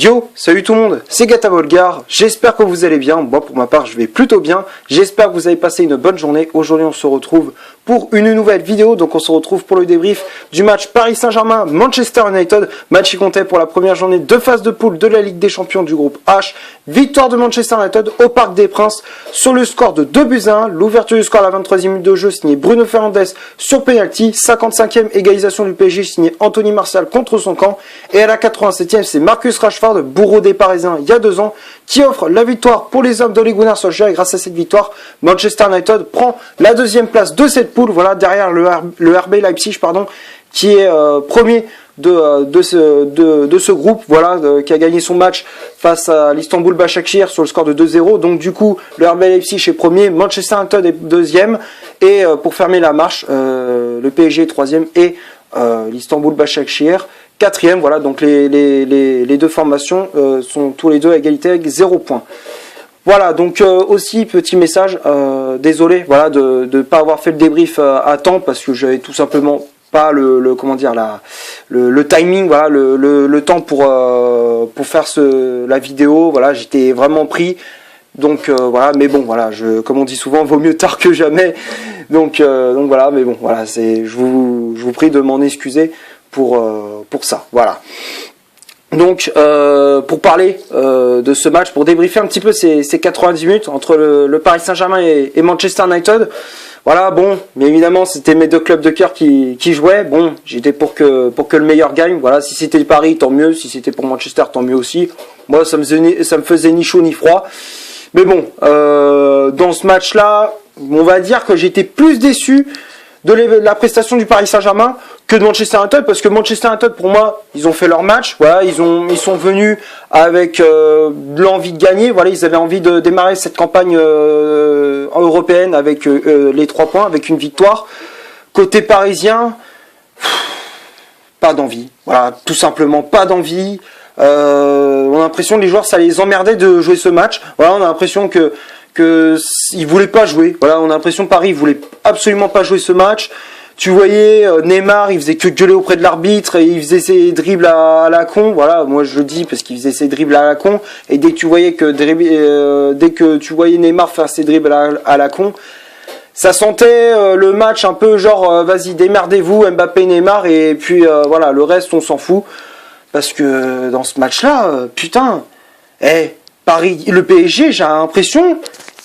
Yo, salut tout le monde, c'est Gata Volgar, j'espère que vous allez bien, moi pour ma part je vais plutôt bien, j'espère que vous avez passé une bonne journée. Aujourd'hui on se retrouve pour une nouvelle vidéo, donc on se retrouve pour le débrief du match Paris Saint-Germain Manchester United, match qui comptait pour la première journée de phase de poule de la Ligue des Champions du groupe H, victoire de Manchester United au Parc des Princes sur le score de 2-1, l'ouverture du score à la 23e minute de jeu signé Bruno Fernandes sur penalty, 55e égalisation du PSG signé Anthony Martial contre son camp, et à la 87e c'est Marcus Rashford, bourreau des Parisiens il y a 2 ans, qui offre la victoire pour les hommes d'Ole Gunnar Solskjaer. Et grâce à cette victoire, Manchester United prend la 2e place de cette poule, voilà, derrière le RB Leipzig, qui est premier de ce groupe, voilà, qui a gagné son match face à l'Istanbul Başakşehir sur le score de 2-0. Donc du coup, le RB Leipzig est premier, Manchester United est deuxième, et pour fermer la marche, le PSG est troisième et l'Istanbul Başakşehir quatrième. Voilà, donc les deux formations sont tous les deux à égalité avec 0 points. Voilà, donc aussi petit message, désolé, voilà, de ne pas avoir fait le débrief à temps parce que j'avais tout simplement pas le timing, voilà, le temps pour faire la vidéo. Voilà, j'étais vraiment pris. Donc voilà, mais bon, voilà, comme on dit souvent, vaut mieux tard que jamais. Donc voilà, mais bon, voilà, je vous prie de m'en excuser pour ça, voilà. Donc pour parler de ce match, pour débriefer un petit peu ces 90 minutes entre le Paris Saint-Germain et Manchester United. Voilà, bon, mais évidemment c'était mes deux clubs de cœur qui jouaient. Bon, j'étais pour que le meilleur gagne. Voilà, si c'était Paris, tant mieux. Si c'était pour Manchester, tant mieux aussi. Moi, ça me faisait ni chaud ni froid. Mais bon, dans ce match-là, on va dire que j'étais plus déçu de la prestation du Paris Saint-Germain que de Manchester United, parce que Manchester United, pour moi, ils ont fait leur match. Voilà, ils sont venus avec de l'envie de gagner. Voilà, ils avaient envie de démarrer cette campagne européenne avec les 3 points, avec une victoire. Côté parisien, pas d'envie. Voilà, tout simplement pas d'envie. On a l'impression que les joueurs, ça les emmerdait de jouer ce match. Voilà, on a l'impression que ils voulaient pas jouer. Voilà, on a l'impression que Paris voulait absolument pas jouer ce match. Tu voyais Neymar, il faisait que gueuler auprès de l'arbitre et il faisait ses dribbles à la con. Voilà, moi je le dis parce qu'il faisait ses dribbles à la con. Et dès que tu voyais Neymar faire ses dribbles à la con, ça sentait le match un peu genre vas-y démerdez-vous Mbappé, Neymar, et puis voilà, le reste on s'en fout. Parce que dans ce match-là, putain, Paris, le PSG, j'ai l'impression,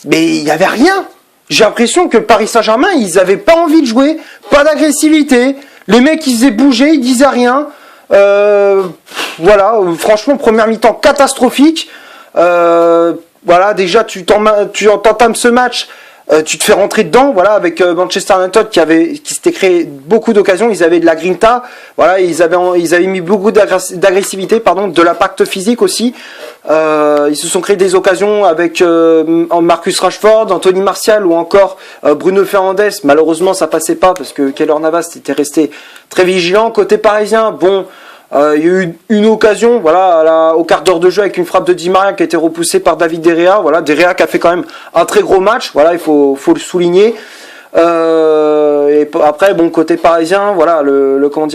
mais il n'y avait rien. J'ai l'impression que Paris Saint-Germain, ils avaient pas envie de jouer, pas d'agressivité. Les mecs, ils faisaient bouger, ils disaient rien. Voilà, franchement, première mi-temps catastrophique. Voilà, déjà, tu entames ce match. Tu te fais rentrer dedans, voilà, avec Manchester United qui s'était créé beaucoup d'occasions. Ils avaient de la grinta, voilà, ils avaient mis beaucoup d'agressivité, de l'impact physique aussi. Ils se sont créés des occasions avec Marcus Rashford, Anthony Martial ou encore Bruno Fernandes. Malheureusement, ça passait pas parce que Keylor Navas était resté très vigilant. Côté parisien, bon. Il y a eu une occasion, voilà, au quart d'heure de jeu avec une frappe de Di Maria qui a été repoussée par David De Gea. Voilà, De Gea qui a fait quand même un très gros match. Voilà, il faut le souligner. Et après, bon, côté parisien, voilà,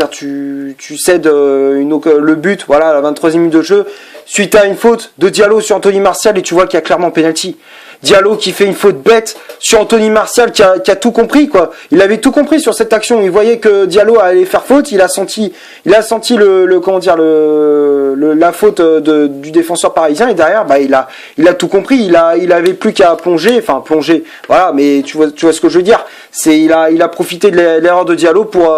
tu cèdes le but, voilà, à la 23e minute de jeu, suite à une faute de Diallo sur Anthony Martial, et tu vois qu'il y a clairement penalty. Diallo qui fait une faute bête sur Anthony Martial qui a tout compris, quoi. Il avait tout compris sur cette action. Il voyait que Diallo allait faire faute. Il a senti la faute du défenseur parisien, et derrière, il a tout compris. Il avait plus qu'à plonger. Voilà, mais tu vois ce que je veux dire. Il a profité de l'erreur de Diallo pour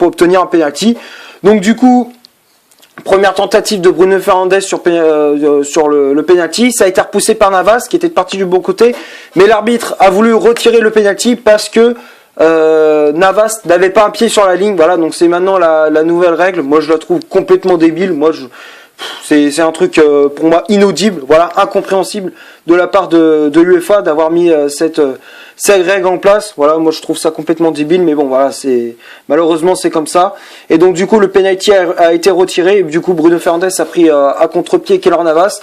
obtenir un penalty. Donc du coup, première tentative de Bruno Fernandes sur le penalty, ça a été repoussé par Navas qui était parti du bon côté, mais l'arbitre a voulu retirer le penalty parce que Navas n'avait pas un pied sur la ligne. Voilà, donc c'est maintenant la nouvelle règle. Moi je la trouve complètement débile. C'est un truc pour moi inaudible, voilà, incompréhensible de la part de l'UEFA d'avoir mis cette règle en place. Voilà, moi je trouve ça complètement débile, mais bon, voilà, malheureusement c'est comme ça. Et donc du coup le penalty a été retiré, et du coup Bruno Fernandes a pris à contre-pied Keylor Navas.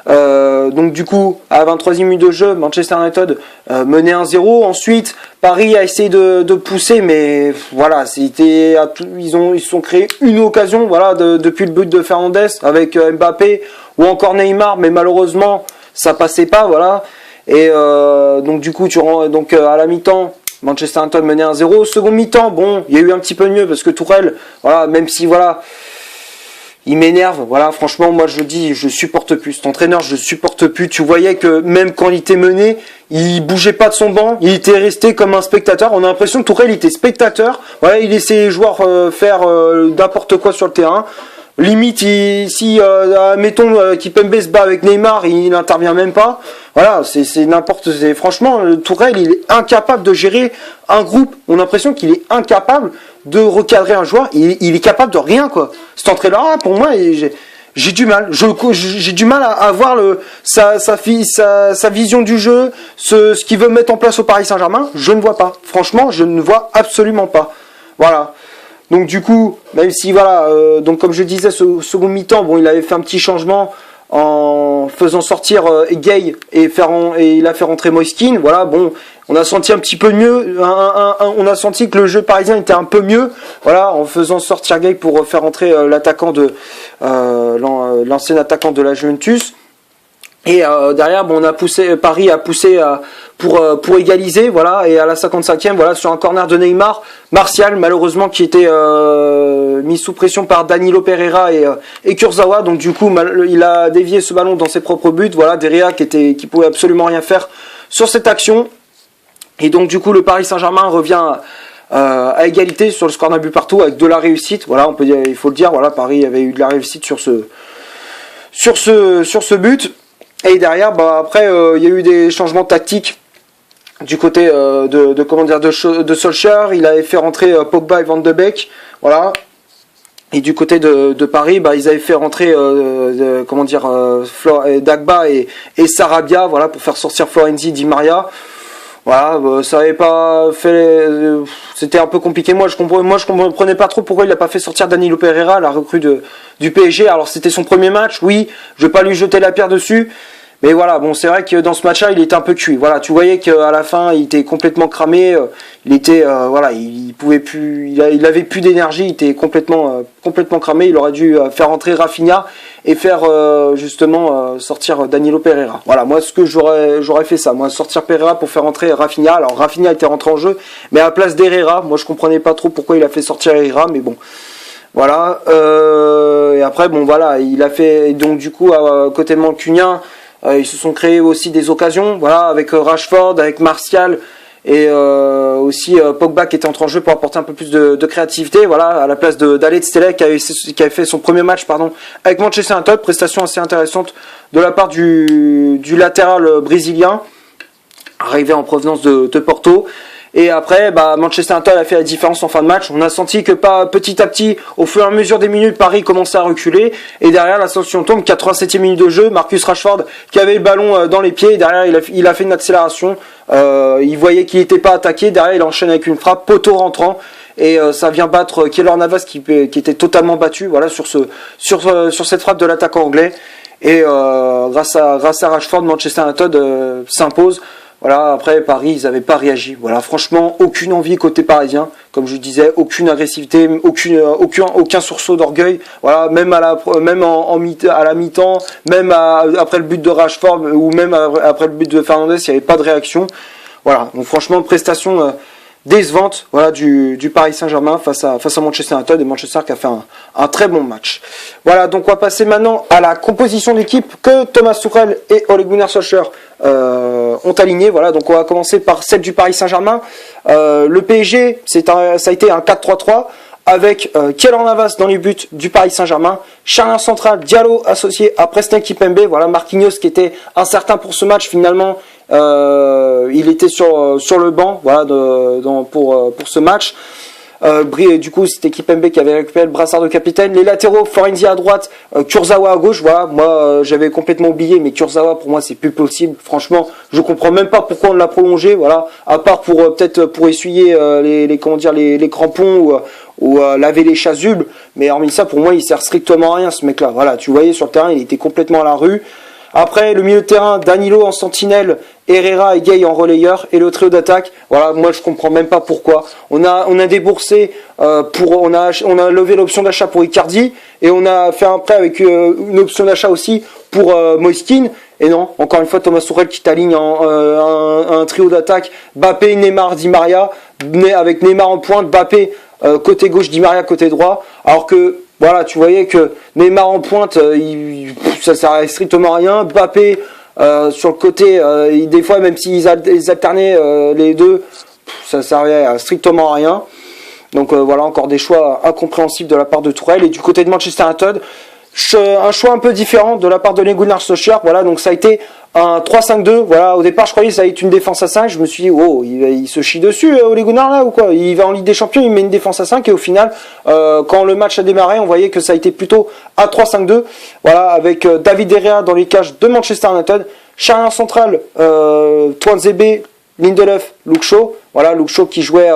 Donc du coup, à 23e minute de jeu, Manchester United menait 1-0. Ensuite, Paris a essayé de pousser, mais voilà, ils se sont créés une occasion, voilà, depuis le but de Fernandes avec Mbappé ou encore Neymar, mais malheureusement, ça passait pas, voilà. Et donc du coup, à la mi-temps, Manchester United menait 1-0. Second mi-temps, bon, il y a eu un petit peu mieux parce que Tourelle, voilà, même si voilà, il m'énerve, voilà, franchement, moi je dis, je supporte plus. Cet entraîneur, je supporte plus. Tu voyais que même quand il était mené, il bougeait pas de son banc, il était resté comme un spectateur. On a l'impression que Tourelle était spectateur. Voilà, il laissait les joueurs faire n'importe quoi sur le terrain. Limite, mettons Kimpembe se bat avec Neymar, il n'intervient même pas. Voilà, franchement, Tourelle, il est incapable de gérer un groupe. On a l'impression qu'il est incapable de recadrer un joueur. Il est capable de rien, quoi. Cet entraîneur-là, pour moi, j'ai du mal. J'ai du mal à voir sa vision du jeu, ce qu'il veut mettre en place au Paris Saint-Germain. Je ne vois pas. Franchement, je ne vois absolument pas. Voilà. Donc du coup, même si voilà, donc comme je disais, ce second mi-temps, bon, il avait fait un petit changement en faisant sortir Gay et il a fait rentrer Moiskin. Voilà, bon, on a senti un petit peu mieux, on a senti que le jeu parisien était un peu mieux. Voilà, en faisant sortir Gay pour faire rentrer l'attaquant l'ancien attaquant de la Juventus. Et derrière, bon, Paris a poussé pour égaliser, voilà. Et à la 55e, voilà, sur un corner de Neymar, Martial, malheureusement, qui était mis sous pression par Danilo Pereira et Kurzawa. Donc du coup, il a dévié ce ballon dans ses propres buts. Voilà, Derrea qui pouvait absolument rien faire sur cette action. Et donc du coup, le Paris Saint-Germain revient à égalité sur le score d'un but partout avec de la réussite. Voilà, il faut le dire. Voilà, Paris avait eu de la réussite sur ce but. Et derrière, après, il y a eu des changements tactiques du côté de Solskjaer. Il avait fait rentrer Pogba et Van de Beek, voilà. Et du côté de Paris, ils avaient fait rentrer Dagba et Sarabia, voilà, pour faire sortir Florenzi, Di Maria. Voilà, ça avait pas fait. C'était un peu compliqué. Moi, je comprenais pas trop pourquoi il a pas fait sortir Danilo Pereira, la recrue du PSG. Alors, c'était son premier match. Oui, je vais pas lui jeter la pierre dessus. Mais voilà, bon, c'est vrai que dans ce match-là, il était un peu cuit. Voilà, tu voyais qu'à la fin, il était complètement cramé. Il était, il pouvait plus, il avait plus d'énergie. Il était complètement cramé. Il aurait dû faire rentrer Rafinha et faire sortir Danilo Pereira. Voilà, moi, ce que j'aurais fait ça. Moi, sortir Pereira pour faire rentrer Rafinha. Alors, Rafinha était rentré en jeu, mais à la place d'Herrera, moi, je comprenais pas trop pourquoi il a fait sortir Herrera, mais bon. Voilà. Et après, bon, voilà, il a fait donc du coup à côté de Mancunien. Ils se sont créés aussi des occasions, voilà, avec Rashford, avec Martial et aussi Pogba qui était entré en jeu pour apporter un peu plus de créativité, voilà, à la place d'Aled Stelek qui avait fait son premier match, avec Manchester United, prestation assez intéressante de la part du latéral brésilien, arrivé en provenance de Porto. Et après, Manchester United a fait la différence en fin de match. On a senti que petit à petit, au fur et à mesure des minutes, Paris commençait à reculer. Et derrière, la sanction tombe, 87e minute de jeu. Marcus Rashford qui avait le ballon dans les pieds. Et derrière, il a fait une accélération. Il voyait qu'il n'était pas attaqué. Derrière, il enchaîne avec une frappe, poteau rentrant. Et ça vient battre Keylor Navas qui était totalement battu. Voilà, sur cette frappe de l'attaquant anglais. Et grâce à Rashford, Manchester United s'impose. Voilà, après Paris, ils n'avaient pas réagi. Voilà, franchement, aucune envie côté parisien, comme je disais, aucune agressivité, aucun sursaut d'orgueil. Voilà, même à la mi-temps, même après le but de Rashford ou même après le but de Fernandes, il n'y avait pas de réaction. Voilà, donc franchement, prestation décevante, voilà, du Paris Saint-Germain face à Manchester United, et Manchester qui a fait un très bon match. Voilà, donc on va passer maintenant à la composition d'équipe que Thomas Tuchel et Ole Gunnar Solskjaer ont aligné. Voilà, donc on va commencer par celle du Paris Saint-Germain. Le PSG, ça a été un 4-3-3 avec Keylor Navas dans les buts du Paris Saint-Germain, charnière centrale Diallo associé à Preston Kimpembe. Voilà, Marquinhos qui était incertain pour ce match, finalement il était sur le banc, voilà, pour ce match. Du coup, c'était Kimpembe qui avait récupéré le brassard de capitaine. Les latéraux, Florenzi à droite, Kurzawa à gauche. Voilà, moi j'avais complètement oublié, mais Kurzawa pour moi c'est plus possible. Franchement, je comprends même pas pourquoi on l'a prolongé. Voilà, à part peut-être pour essuyer les crampons ou laver les chasubles. Mais hormis ça, pour moi, il sert strictement à rien ce mec-là. Voilà, tu voyais sur le terrain, il était complètement à la rue. Après, le milieu de terrain, Danilo en sentinelle, Herrera et Gay en relayeur, et le trio d'attaque. Voilà, moi je comprends même pas pourquoi. On a déboursé on a levé l'option d'achat pour Icardi, et on a fait un prêt avec une option d'achat aussi pour Moiskin. Et non, encore une fois, Thomas Tuchel qui t'aligne un trio d'attaque, Mbappé, Neymar, Di Maria, avec Neymar en pointe, Mbappé côté gauche, Di Maria côté droit, alors que voilà, tu voyais que Neymar en pointe, ça servait strictement à rien. Mbappé sur le côté, des fois même s'ils alternaient les deux, ça servait strictement à rien. Donc voilà, encore des choix incompréhensibles de la part de Tuchel. Et du côté de Manchester United, un choix un peu différent de la part de Ole Gunnar Solskjaer. Voilà, donc ça a été un 3-5-2. Voilà, au départ je croyais que ça allait être une défense à 5. Je me suis dit, oh, il se chie dessus Ole Gunnar là ou quoi? Il va en Ligue des Champions, il met une défense à 5, et au final, quand le match a démarré, on voyait que ça a été plutôt à 3-5-2. Voilà, avec David De Gea dans les cages de Manchester United, charnière centrale, Tuanzebe, Lindelöf, Luke Shaw. Voilà, Luke Shaw qui jouait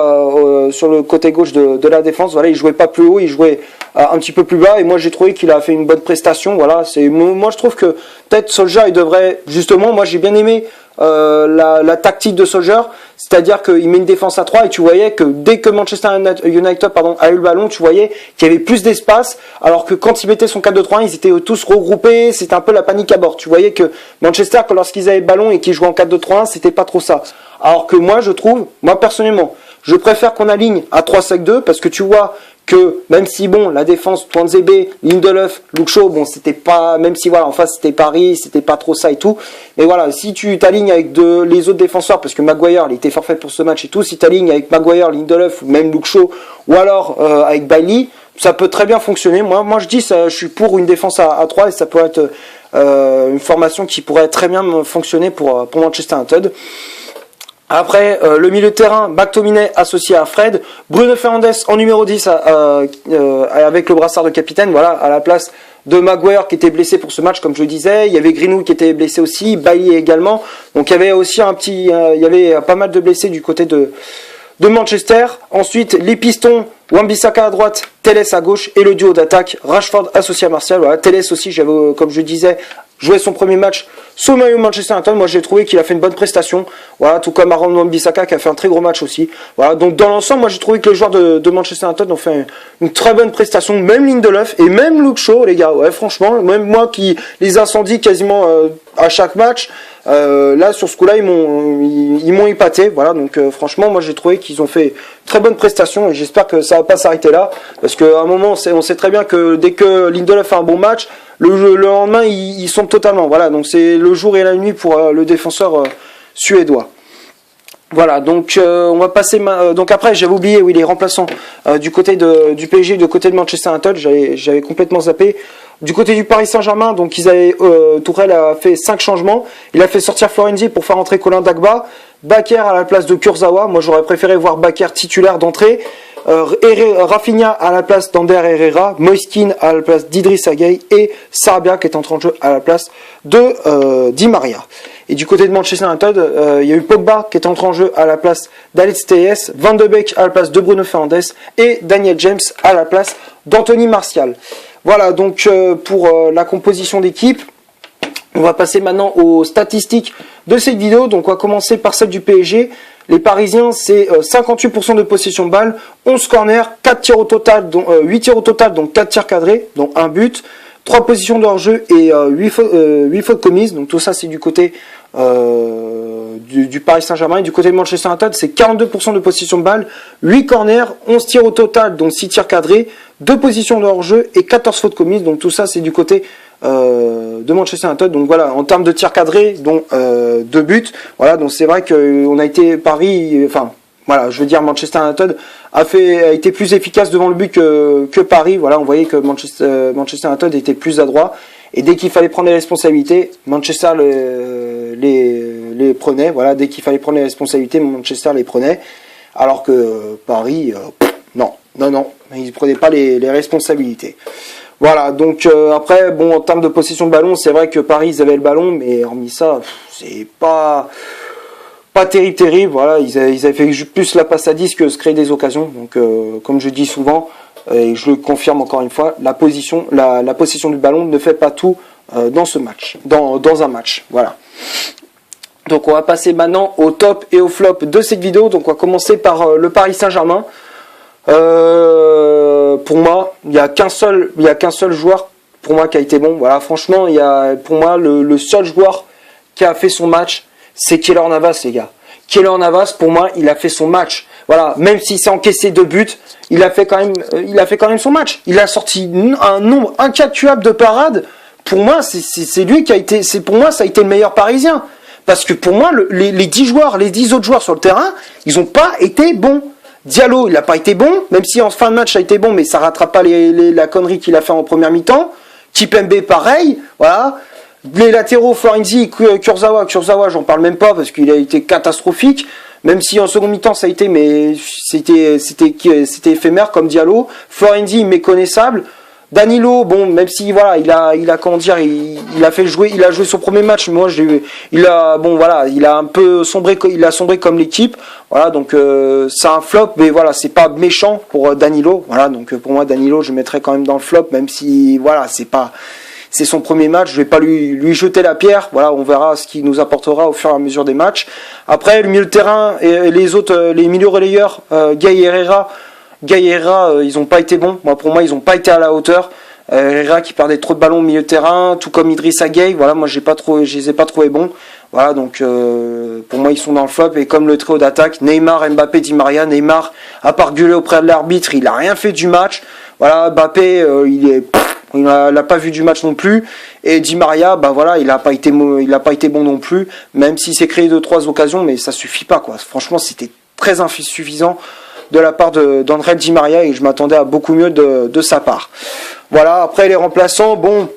sur le côté gauche de la défense. Voilà, il jouait pas plus haut, il jouait un petit peu plus bas. Et moi, j'ai trouvé qu'il a fait une bonne prestation. Voilà, moi je trouve que peut-être Solskjaer, il devrait justement. Moi, j'ai bien aimé la tactique de Solskjaer, c'est-à-dire qu'il met une défense à 3 et tu voyais que dès que Manchester United a eu le ballon, tu voyais qu'il y avait plus d'espace, alors que quand il mettait son 4-2-3-1, ils étaient tous regroupés, c'était un peu la panique à bord. Tu voyais que Manchester, lorsqu'ils avaient le ballon et qu'ils jouaient en 4-2-3-1, c'était pas trop ça. Alors que moi, je trouve, moi personnellement, je préfère qu'on aligne à 3-5-2, parce que tu vois que même si bon, la défense, Tuanzebe, Lindelöf, Luke Shaw, bon, c'était pas, même si voilà, en face c'était Paris, c'était pas trop ça et tout, mais voilà, si tu t'alignes avec les autres défenseurs, parce que Maguire, il était forfait pour ce match et tout, si tu t'alignes avec Maguire, Lindelöf, ou même Luke Shaw, ou alors avec Bailey, ça peut très bien fonctionner. Moi je dis, ça, je suis pour une défense à 3, et ça pourrait être une formation qui pourrait très bien fonctionner pour Manchester United. Après, le milieu de terrain, McTominay associé à Fred, Bruno Fernandes en numéro 10 avec le brassard de capitaine, voilà, à la place de Maguire qui était blessé pour ce match, comme je le disais. Il y avait Greenwood qui était blessé aussi, Bailly également. Donc il y avait aussi il y avait pas mal de blessés du côté de Manchester. Ensuite, les pistons, Wan-Bissaka à droite, Telles à gauche, et le duo d'attaque, Rashford associé à Martial. Voilà, Telles aussi, comme je disais, joué son premier match sous le maillot Manchester United. Moi, j'ai trouvé qu'il a fait une bonne prestation. Voilà, tout comme Aaron Wan-Bissaka qui a fait un très gros match aussi. Voilà, donc dans l'ensemble, moi j'ai trouvé que les joueurs de Manchester United ont fait une très bonne prestation. Même Lindelöf et même Luke Shaw, les gars. Ouais, franchement, même moi qui les incendie quasiment à chaque match. Là sur ce coup-là ils m'ont épaté, voilà, donc franchement moi j'ai trouvé qu'ils ont fait très bonne prestation, et j'espère que ça va pas s'arrêter là, parce qu'à un moment on sait très bien que dès que Lindelöf fait un bon match, le lendemain il sombre totalement, voilà, donc c'est le jour et la nuit pour le défenseur suédois. Voilà, donc on va passer donc après j'avais oublié, oui, les remplaçants du côté du PSG, du côté de Manchester United, j'avais complètement zappé. Du côté du Paris Saint-Germain, donc Tuchel a fait 5 changements. Il a fait sortir Florenzi pour faire entrer Colin Dagba, Bakker à la place de Kurzawa. Moi j'aurais préféré voir Bakker titulaire d'entrée. Rafinha à la place d'Ander Herrera, Moiskin à la place d'Idriss Gueye, et Sarabia qui est entré en jeu à la place de Di Maria. Et du côté de Manchester United, il y a eu Pogba qui est entré en jeu à la place d'Alex Telles, Van de Beek à la place de Bruno Fernandes, et Daniel James à la place d'Anthony Martial. Voilà donc pour la composition d'équipe. On va passer maintenant aux statistiques de cette vidéo. Donc on va commencer par celle du PSG. Les Parisiens, c'est 58% de possession de balle, 11 corners, 4 tirs au total, dont 8 tirs au total, donc 4 tirs cadrés, dont 1 but, 3 positions de hors-jeu et 8 fautes commises. Donc tout ça c'est du côté du Paris Saint-Germain. Et du côté de Manchester United, c'est 42% de possession de balle, 8 corners, 11 tirs au total, dont 6 tirs cadrés, 2 positions de hors-jeu et 14 fautes commises. Donc tout ça c'est du côté de Manchester United. Donc voilà, en termes de tirs cadrés, dont 2 buts. Voilà, donc c'est vrai qu'on a été voilà, je veux dire, Manchester United a été plus efficace devant le but que Paris. Voilà, on voyait que Manchester United était plus adroit. Et dès qu'il fallait prendre les responsabilités, Manchester les prenait. Voilà, dès qu'il fallait prendre les responsabilités, Manchester les prenait. Alors que Paris, non, ils ne prenaient pas les responsabilités. Voilà, donc après, bon, en termes de possession de ballon, c'est vrai que Paris, ils avaient le ballon, mais hormis ça, c'est pas terrible. Voilà, ils avaient fait plus la passe à 10 que se créer des occasions. Donc, comme je dis souvent, et je le confirme encore une fois, la possession du ballon ne fait pas tout dans ce match, dans un match. Voilà. Donc on va passer maintenant au top et au flop de cette vidéo. Donc on va commencer par le Paris Saint-Germain. Pour moi, il n'y a qu'un seul joueur pour moi qui a été bon. Voilà, franchement, pour moi le seul joueur qui a fait son match, c'est Keylor Navas, les gars. Keylor Navas, pour moi, il a fait son match. Voilà, même s'il s'est encaissé 2 buts, il a fait quand même son match. Il a sorti un nombre incalculable de parades. Pour moi, c'est lui qui a été, pour moi, ça a été le meilleur Parisien. Parce que pour moi, les 10 autres joueurs sur le terrain, ils n'ont pas été bons. Diallo, il n'a pas été bon, même si en fin de match, ça a été bon, mais ça rattrape pas la connerie qu'il a fait en première mi-temps. Kipembe, pareil, voilà. Les latéraux, Florenzi, Kurzawa, j'en parle même pas parce qu'il a été catastrophique. Même si en seconde mi-temps ça a été, mais c'était éphémère comme Diallo. Florenzi, méconnaissable. Danilo, bon, même si voilà, il a comment dire, il a joué son premier match. Moi, il a un peu sombré, il a sombré comme l'équipe. Voilà, donc c'est un flop, mais voilà, c'est pas méchant pour Danilo. Voilà, donc pour moi, Danilo, je mettrais quand même dans le flop, même si voilà, c'est son premier match, je vais pas lui jeter la pierre. Voilà, on verra ce qu'il nous apportera au fur et à mesure des matchs. Après, le milieu de terrain et les autres, les milieux relayeurs, Gay et Herrera, ils ont pas été bons. Pour moi, ils ont pas été à la hauteur. Herrera qui perdait trop de ballons au milieu de terrain, tout comme Idrissa Gueye. Voilà, moi, je les ai pas trouvés bons. Voilà, donc pour moi, ils sont dans le flop. Et comme le trio d'attaque, Neymar, Mbappé, Di Maria. Neymar, à part gueuler auprès de l'arbitre, il a rien fait du match. Voilà, Mbappé, il n'a pas vu du match non plus. Et Di Maria, voilà, il n'a pas été bon non plus. Même s'il s'est créé 2-3 occasions, mais ça suffit pas, quoi. Franchement, c'était très insuffisant de la part d'André Di Maria et je m'attendais à beaucoup mieux de sa part. Voilà, après les remplaçants, bon,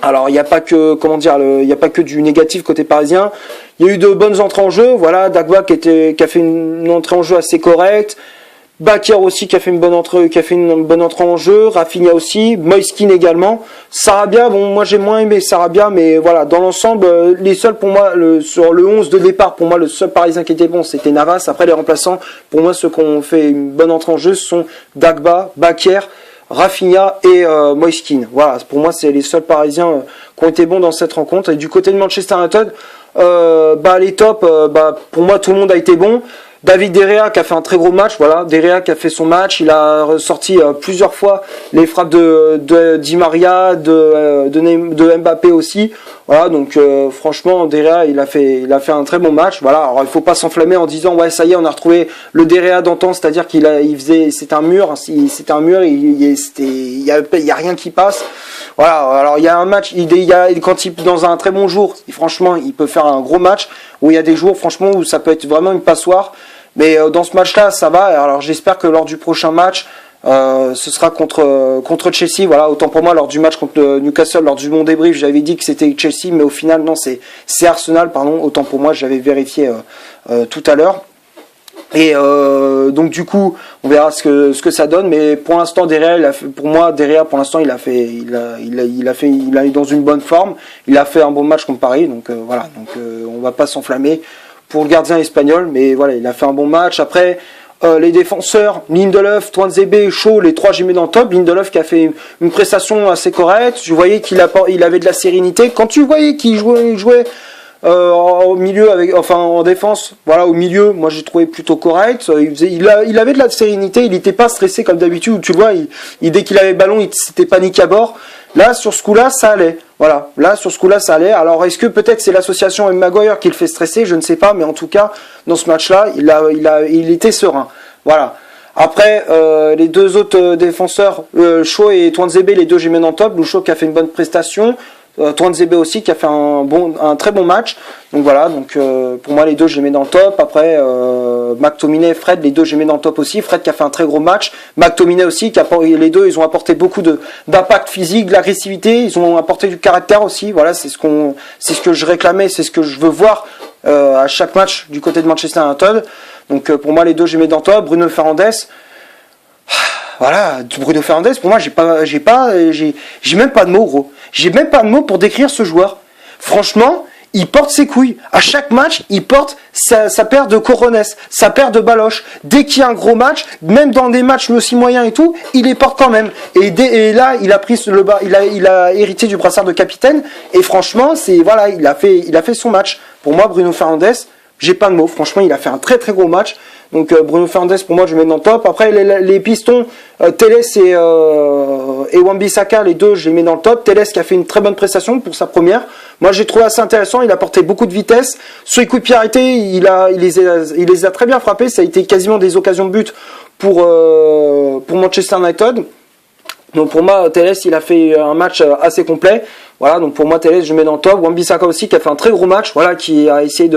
alors il n'y a pas que, il n'y a pas que du négatif côté parisien. Il y a eu de bonnes entrées en jeu, voilà, Dagba qui a fait une entrée en jeu assez correcte. Bakir aussi qui a fait une bonne entrée en jeu, Rafinha aussi, Moiskin également, Sarabia, bon moi j'ai moins aimé Sarabia, mais voilà, dans l'ensemble, les seuls pour moi, sur le 11 de départ, pour moi le seul Parisien qui était bon c'était Navas. Après les remplaçants, pour moi ceux qui ont fait une bonne entrée en jeu sont Dagba, Bakir, Rafinha et Moiskin. Voilà, pour moi c'est les seuls Parisiens qui ont été bons dans cette rencontre. Et du côté de Manchester United, les tops, pour moi tout le monde a été bon. David De Gea qui a fait un très gros match, voilà, De Gea qui a fait son match, il a ressorti plusieurs fois les frappes de Di Maria, de Mbappé aussi, voilà, donc franchement De Gea il a fait un très bon match, voilà. Alors il faut pas s'enflammer en disant ouais ça y est on a retrouvé le De Gea d'antan, c'est-à-dire c'était un mur, il y a rien qui passe. Voilà, alors il y a un match, quand il dans un très bon jour, franchement il peut faire un gros match, où il y a des jours franchement où ça peut être vraiment une passoire. Mais dans ce match-là, ça va. Alors j'espère que lors du prochain match, ce sera contre Chelsea. Voilà, autant pour moi lors du match contre Newcastle, lors du mon débrief, j'avais dit que c'était Chelsea, mais au final non, c'est Arsenal, pardon. Autant pour moi, j'avais vérifié tout à l'heure. Et donc du coup, on verra ce que ça donne. Mais pour l'instant, De Gea, pour moi, De Gea, pour l'instant, il est dans une bonne forme. Il a fait un bon match contre Paris. Donc voilà. Donc on va pas s'enflammer pour le gardien espagnol, mais voilà, il a fait un bon match. Après, les défenseurs, Lindelof, Tuanzebe, Shaw, les trois j'ai mis dans le top. Lindelof qui a fait une prestation assez correcte. Je voyais qu'il avait de la sérénité. Quand tu voyais qu'il jouait au milieu en défense, voilà, au milieu, moi j'ai trouvé plutôt correct. Il avait de la sérénité, il n'était pas stressé comme d'habitude. Tu vois, dès qu'il avait le ballon, il s'était paniqué à bord. Là, sur ce coup-là, ça allait. Voilà. Là, sur ce coup-là, ça allait. Alors, est-ce que peut-être c'est l'association avec Maguire qui le fait stresser? Je ne sais pas, mais en tout cas, dans ce match-là, il était serein. Voilà. Après, les deux autres défenseurs, Shaw et Tuanzebe, les deux j'ai mis en top. Shaw qui a fait une bonne prestation. Tuanzebe aussi qui a fait un très bon match. Donc voilà, donc pour moi les deux je les mets dans le top. Après McTominay, Fred, les deux je les mets dans le top aussi. Fred qui a fait un très gros match, McTominay aussi les deux ils ont apporté beaucoup d'impact physique, de l'agressivité, ils ont apporté du caractère aussi. Voilà, c'est ce que je réclamais, c'est ce que je veux voir à chaque match du côté de Manchester United. Donc pour moi les deux je les mets dans le top. Bruno Fernandes, voilà, Bruno Fernandes, pour moi, j'ai même pas de mots, gros. J'ai même pas de mots pour décrire ce joueur. Franchement, il porte ses couilles. À chaque match, il porte sa paire de coronets, sa paire de baloches. Dès qu'il y a un gros match, même dans des matchs aussi moyens et tout, il les porte quand même. Et là, il a pris il a hérité du brassard de capitaine. Et franchement, voilà, il a fait son match. Pour moi, Bruno Fernandes, j'ai pas de mots. Franchement, il a fait un très très gros match. Donc Bruno Fernandes, pour moi, je le mets dans le top. Après, les pistons, Telles et Wan-Bissaka, les deux, je les mets dans le top. Telles qui a fait une très bonne prestation pour sa première. Moi, j'ai trouvé assez intéressant. Il a porté beaucoup de vitesse. Son équipier arrêté, il les a très bien frappés. Ça a été quasiment des occasions de but pour Manchester United. Donc pour moi, Telles, il a fait un match assez complet. Voilà, donc pour moi, Telles, je mets dans le top. Wan-Bissaka aussi, qui a fait un très gros match. Voilà, qui a essayé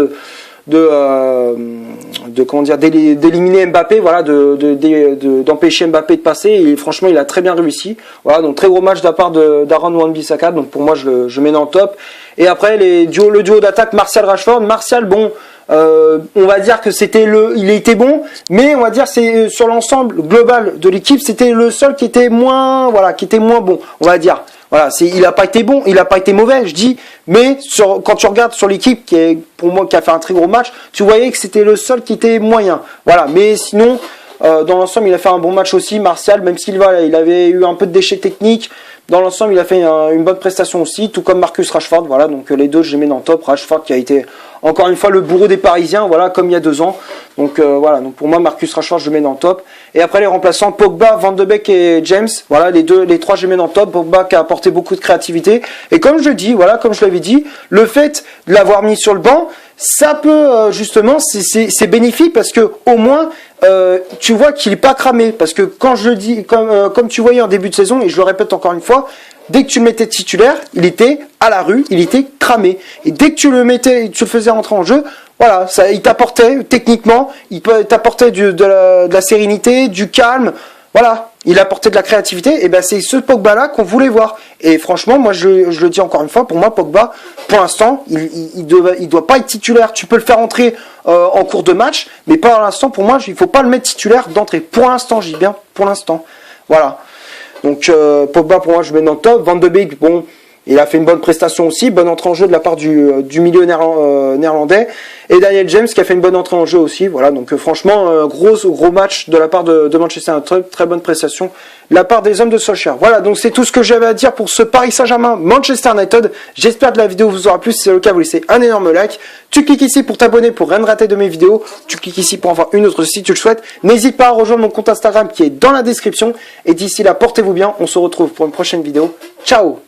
d'éliminer Mbappé, voilà, d'empêcher Mbappé de passer, et franchement il a très bien réussi. Voilà, donc très gros match de la part d'Aaron Wan-Bissaka, donc pour moi je mets dans le top. Et après le duo d'attaque Martial Rashford. Martial, bon, on va dire que il était bon, mais on va dire c'est sur l'ensemble global de l'équipe, c'était le seul qui était moins bon, on va dire. Voilà, il n'a pas été bon, il n'a pas été mauvais, je dis, mais quand tu regardes sur l'équipe qui a fait un très gros match, tu voyais que c'était le seul qui était moyen. Voilà, mais sinon, dans l'ensemble, il a fait un bon match aussi, Martial, même s'il avait eu un peu de déchets techniques. Dans l'ensemble, il a fait une bonne prestation aussi, tout comme Marcus Rashford. Voilà, donc les deux, je les mets dans le top. Rashford qui a été encore une fois le bourreau des Parisiens, voilà, comme il y a 2 ans. Donc voilà, donc pour moi, Marcus Rashford, je le mets dans le top. Et après les remplaçants, Pogba, Van de Beek et James. Voilà, les trois, je les mets dans le top. Pogba qui a apporté beaucoup de créativité. Et comme je dis, voilà, comme je l'avais dit, le fait de l'avoir mis sur le banc, ça peut justement, c'est bénéfique parce que au moins tu vois qu'il est pas cramé. Parce que quand je le dis, comme tu voyais en début de saison, et je le répète encore une fois, dès que tu le mettais titulaire, il était à la rue, il était cramé. Et dès que tu le faisais rentrer en jeu, voilà, il t'apportait techniquement, il t'apportait de la sérénité, du calme. Voilà, il apportait de la créativité, et ben c'est ce Pogba-là qu'on voulait voir. Et franchement, moi je le dis encore une fois, pour moi Pogba, pour l'instant, il doit pas être titulaire. Tu peux le faire entrer en cours de match, mais pas à l'instant. Pour moi, il faut pas le mettre titulaire d'entrée. Pour l'instant, je dis bien pour l'instant. Voilà. Donc Pogba, pour moi, je mets dans le top. Van de Beek, bon, il a fait une bonne prestation aussi, bonne entrée en jeu de la part du milieu néerlandais. Et Daniel James qui a fait une bonne entrée en jeu aussi. Voilà, donc franchement, gros match de la part de Manchester United, très bonne prestation de la part des hommes de Solskjaer. Voilà, donc c'est tout ce que j'avais à dire pour ce Paris Saint-Germain Manchester United. J'espère que la vidéo vous aura plu. Si c'est le cas, vous laissez un énorme like. Tu cliques ici pour t'abonner pour rien rater de mes vidéos. Tu cliques ici pour en voir une autre si tu le souhaites. N'hésite pas à rejoindre mon compte Instagram qui est dans la description. Et d'ici là, portez-vous bien. On se retrouve pour une prochaine vidéo. Ciao!